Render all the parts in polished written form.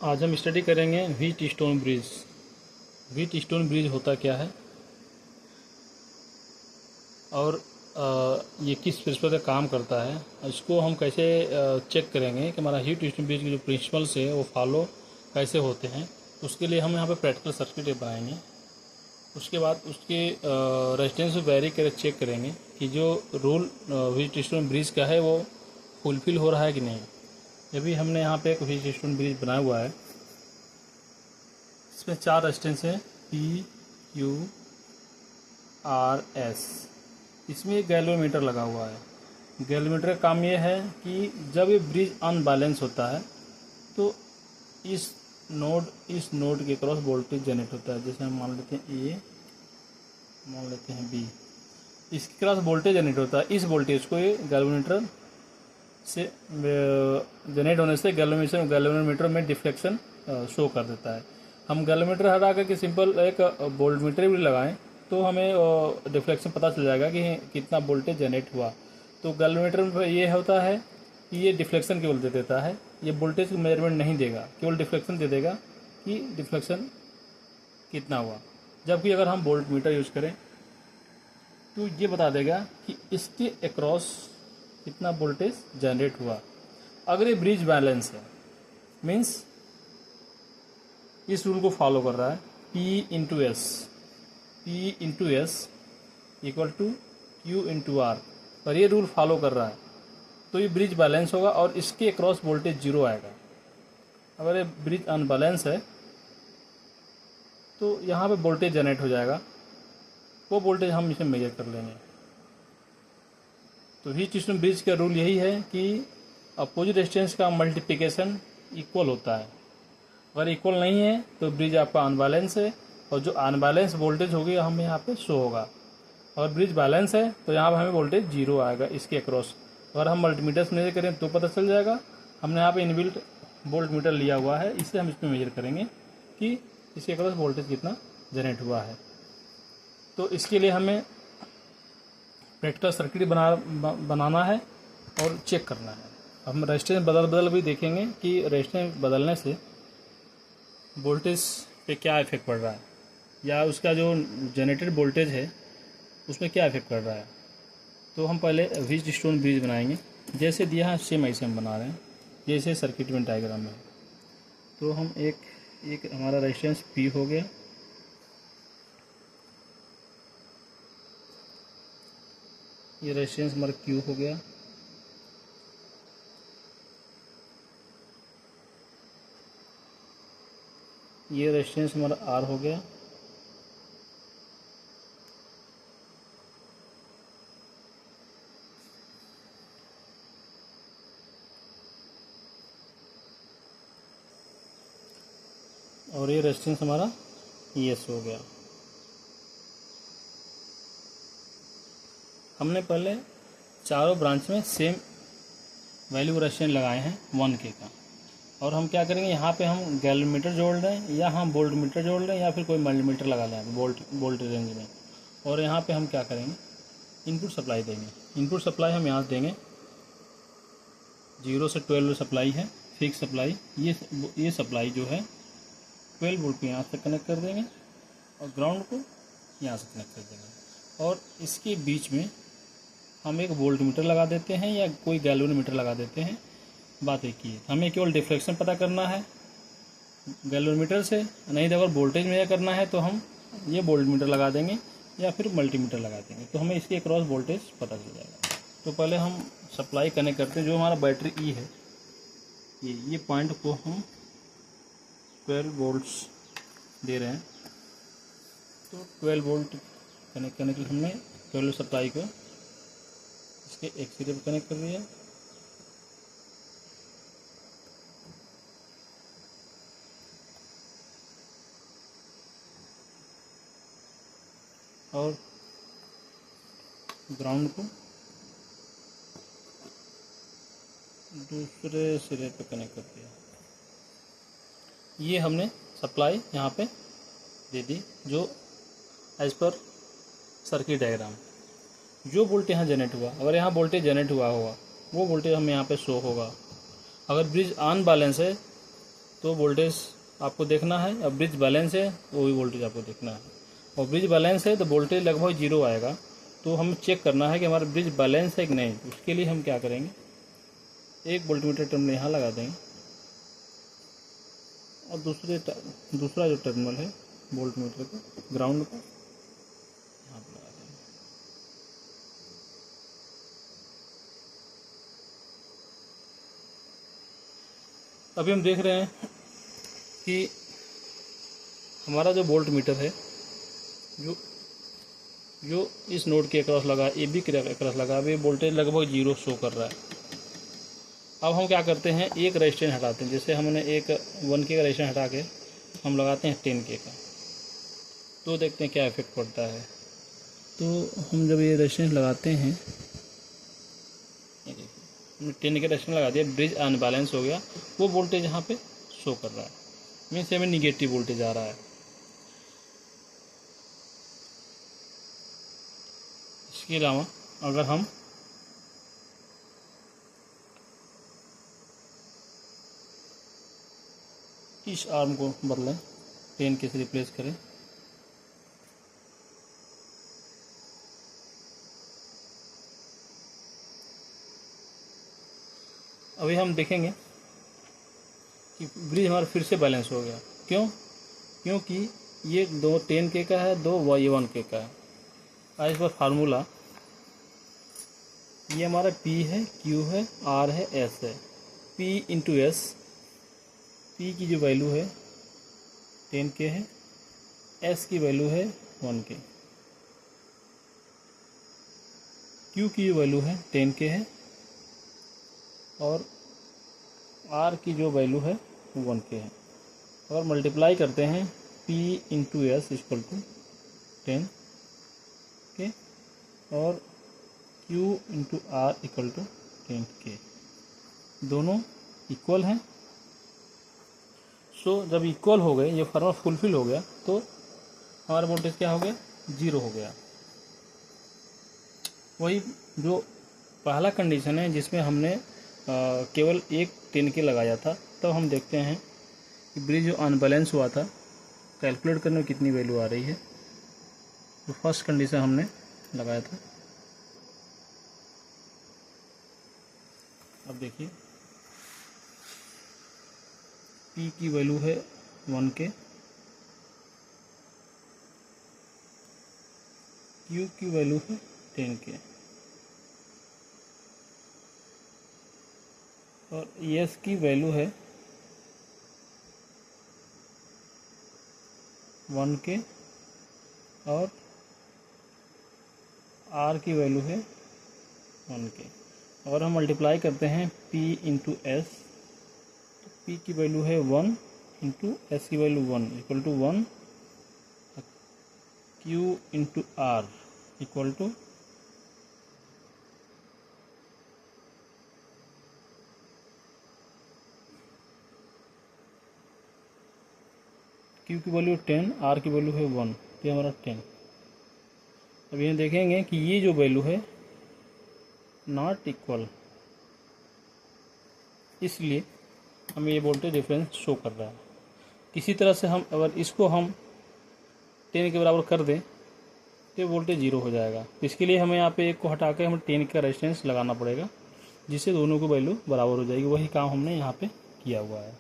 आज हम स्टडी करेंगे wheat stone bridge. Wheat stone bridge होता क्या है और ये किस प्रिंसिपल पे काम करता है, इसको हम कैसे चेक करेंगे कि हमारा व्हीट स्टोन ब्रिज के जो प्रिंसिपल्स है वो फॉलो कैसे होते हैं। उसके लिए हम यहाँ पे प्रैक्टिकल सर्किट बनाएंगे। उसके बाद उसके रेजिस्टेंस वेरी कर चेक करेंगे कि जो रूल व्हीट स्टोन ब्रिज का है वो फुलफिल हो रहा है कि नहीं। अभी हमने यहाँ पे एक व्हीट स्टोन ब्रिज बनाया हुआ है। इसमें 4 रेजिस्टेंस हैं P, Q, R, S। इसमें एक गैल्वेमीटर लगा हुआ है। गैल्वेमीटर का काम ये है कि जब ये ब्रिज अनबैलेंस होता है तो इस नोड के क्रॉस वोल्टेज जनरेट होता है। जैसे हम मान लेते हैं A, मान लेते हैं B, इसके क्रॉस वोल्टेज जनरेट होता है। इस वोल्टेज को ये गैल्वेमीटर से जनरेट होने से गैल्वेमीटर में डिफ्लेक्शन शो कर देता है। हम गैल्वेमीटर हटा करके सिंपल एक वोल्टमीटर भी लगाएं तो हमें डिफ्लेक्शन पता चल जाएगा कि कितना वोल्टेज जनरेट हुआ। तो गैल्वेमीटर में ये होता है कि ये डिफ्लेक्शन केवल दे देता है, ये वोल्टेज मेजरमेंट नहीं देगा, केवल डिफ्लेक्शन दे देगा कि डिफ्लेक्शन कितना हुआ। जबकि अगर हम वोल्टमीटर यूज करें तो ये बता देगा कि इसके अक्रॉस कितना वोल्टेज जनरेट हुआ। अगर ये ब्रिज बैलेंस है मीन्स इस रूल को फॉलो कर रहा है P into S equal to Q into R, पर ये रूल फॉलो कर रहा है तो ये ब्रिज बैलेंस होगा और इसके अक्रॉस वोल्टेज 0 आएगा। अगर ये ब्रिज अनबैलेंस है तो यहाँ पे वोल्टेज जनरेट हो जाएगा, वो वोल्टेज हम इसे मेजर कर लेंगे। तो व्हीट स्टोन ब्रिज का रूल यही है कि अपोजिट रेजिस्टेंस का मल्टीप्लिकेशन इक्वल होता है। अगर इक्वल नहीं है तो ब्रिज आपका अनबैलेंस है और जो अनबैलेंस वोल्टेज होगी हमें यहाँ पे शो होगा। अगर ब्रिज बैलेंस है तो यहाँ पर हमें वोल्टेज 0 आएगा इसके अक्रॉस। अगर हम मल्टीमीटर से मेजर करें तो पता चल जाएगा। हमने यहाँ पे इनबिल्ट वोल्ट मीटर लिया हुआ है, इससे हम इसमें मेजर करेंगे कि इसके अक्रॉस वोल्टेज कितना जनरेट हुआ है। तो इसके लिए हमें प्रैक्टिकल सर्किट बनाना है और चेक करना है। हम रेजिस्टेंस बदल भी देखेंगे कि रेजिस्टेंस बदलने से वोल्टेज पे क्या इफेक्ट पड़ रहा है या उसका जो जनरेटेड वोल्टेज है उसमें क्या इफेक्ट पड़ रहा है। तो हम पहले व्हीट स्टोन ब्रिज बनाएंगे, जैसे दिया है सेम ऐसे हम बना रहे हैं, जैसे सर्किट में डायग्राम में। तो हम एक हमारा रेजिस्टेंस P हो गया, ये रेजिस्टेंस हमारा Q हो गया, ये रेजिस्टेंस हमारा R हो गया, और ये रेजिस्टेंस हमारा ES हो गया। हमने पहले चारों ब्रांच में सेम वैल्यू रेजिस्टेंस लगाए हैं 1K का। और हम क्या करेंगे, यहाँ पे हम गैल्वेमीटर जोड़ लें या हम वोल्टमीटर जोड़ लें या फिर कोई मल्टीमीटर लगा लें वोल्ट रेंज में। और यहाँ पे हम क्या करेंगे, इनपुट सप्लाई देंगे। इनपुट सप्लाई हम यहाँ देंगे 0 से 12 सप्लाई है, फिक्स सप्लाई। ये सप्लाई जो है 12 वोल्ट को यहाँ से कनेक्ट कर देंगे और ग्राउंड को यहाँ से कनेक्ट कर देंगे। और इसके बीच में हम एक वोल्टमीटर लगा देते हैं या कोई गैल्वेनोमीटर लगा देते हैं। बात एक ही है, हमें केवल डिफ्लेक्शन पता करना है गैल्वेनोमीटर से, नहीं तो अगर वोल्टेज मेजर करना है तो हम ये वोल्टमीटर लगा देंगे या फिर मल्टीमीटर लगा देंगे, तो हमें इसके क्रॉस वोल्टेज पता चल जाएगा। तो पहले हम सप्लाई कनेक्ट करते हैं। जो हमारा बैटरी E है, ये पॉइंट को हम 12 वोल्ट्स दे रहे हैं। तो 12 वोल्ट कनेक्ट करने के लिए हमने 12 सप्लाई को इसके एक सिरे पर कनेक्ट कर दिया। और ग्राउंड को दूसरे सिरे पे कनेक्ट कर दिया। ये हमने सप्लाई यहाँ पे दे दी जो एज पर सर्किट डायग्राम। जो वोल्टेज यहाँ जनरेट हुआ, अगर यहाँ वोल्टेज जनरेट हुआ होगा वो वोल्टेज हमें यहाँ पे शो होगा। अगर ब्रिज अनबैलेंस है तो वोल्टेज आपको देखना है। अब ब्रिज बैलेंस है वो भी वोल्टेज आपको देखना है, और ब्रिज बैलेंस है तो वोल्टेज लगभग 0 आएगा। तो हम चेक करना है कि हमारा ब्रिज बैलेंस है कि नहीं। उसके लिए हम क्या करेंगे, एक वोल्टमीटर टर्मिनल यहाँ लगा देंगे और दूसरा जो टर्मिनल है वोल्टमीटर का, ग्राउंड का, यहाँ पर लगा देंगे। अभी हम देख रहे हैं कि हमारा जो वोल्टमीटर है जो इस नोड के अक्रॉस लगा, AB के अक्रॉस लगा, अभी वोल्टेज लगभग 0 शो कर रहा है। अब हम क्या करते हैं, एक रेजिस्टेंस हटाते हैं। जैसे हमने एक 1K का रेजिस्टेंस हटा के हम लगाते हैं 10K का, तो देखते हैं क्या इफेक्ट पड़ता है। तो हम जब ये रेजिस्टेंस लगाते हैं, हमने 10 के रेजिस्टेंस लगा दिया, ब्रिज अनबैलेंस हो गया, वो वोल्टेज यहाँ पे शो कर रहा है, मीन्स हमें निगेटिव वोल्टेज आ रहा है। इसके अलावा अगर हम इस आर्म को बदलें, 10K से रिप्लेस करें, अभी हम देखेंगे कि ब्रिज हमारा फिर से बैलेंस हो गया। क्योंकि ये दो 10K का है, दो 1K का है। आज पर फार्मूला, ये हमारा P है, Q है, R है, S है। P इंटू S, P की जो वैल्यू है 10K है, S की वैल्यू है 1K, Q की जो वैल्यू है 10K है, और R की जो वैल्यू है 1K है। अगर मल्टीप्लाई करते हैं P into S equal to 10K और Q into R equal to 10K, दोनों इक्वल हैं। सो जब इक्वल हो गए, ये फार्मूला फुलफिल हो गया, तो हमारा वोल्टेज क्या हो गया, 0 हो गया। वही जो पहला कंडीशन है जिसमें हमने केवल एक 10K लगाया था, तब हम देखते हैं कि ब्रिज जो अनबैलेंस हुआ था, कैलकुलेट करने में कितनी वैल्यू आ रही है। तो फर्स्ट कंडीशन हमने लगाया था, अब देखिए P की वैल्यू है 1K, Q की वैल्यू है 10K और S की वैल्यू है 1K और R की वैल्यू है 1K। और हम मल्टीप्लाई करते हैं P इंटू S, तो P की वैल्यू है 1 इंटू S की value 1 equal to 1, Q into R equal to Q की वैल्यू 10, R की वैल्यू है 1, ये हमारा 10। अब ये देखेंगे कि ये जो वैल्यू है नॉट इक्वल, इसलिए हमें ये वोल्टेज डिफरेंस शो कर रहा है। किसी तरह से हम अगर इसको हम 10 के बराबर कर दें तो वोल्टेज 0 हो जाएगा। इसके लिए हमें यहाँ पे एक को हटा के हमें 10 का रेजिस्टेंस लगाना पड़ेगा, जिससे दोनों की वैल्यू बराबर हो जाएगी। वही काम हमने यहाँ पे किया हुआ है।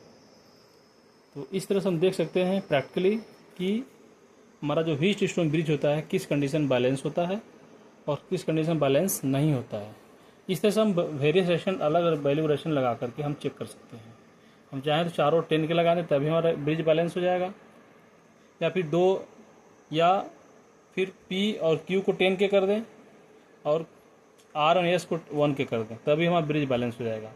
तो इस तरह से हम देख सकते हैं प्रैक्टिकली कि हमारा जो हीट स्टोन ब्रिज होता है किस कंडीशन बैलेंस होता है और किस कंडीशन बैलेंस नहीं होता है। इस तरह से हम वेरियस रेशन, अलग वैल्यू रेशन लगा करके हम चेक कर सकते हैं। हम चाहें तो चारों 10 के लगा दें, तभी हमारा ब्रिज बैलेंस हो जाएगा, या फिर दो, या फिर P और Q को 10 के कर दें और R और S को 1 के कर दें, तभी हमारा ब्रिज बैलेंस हो जाएगा।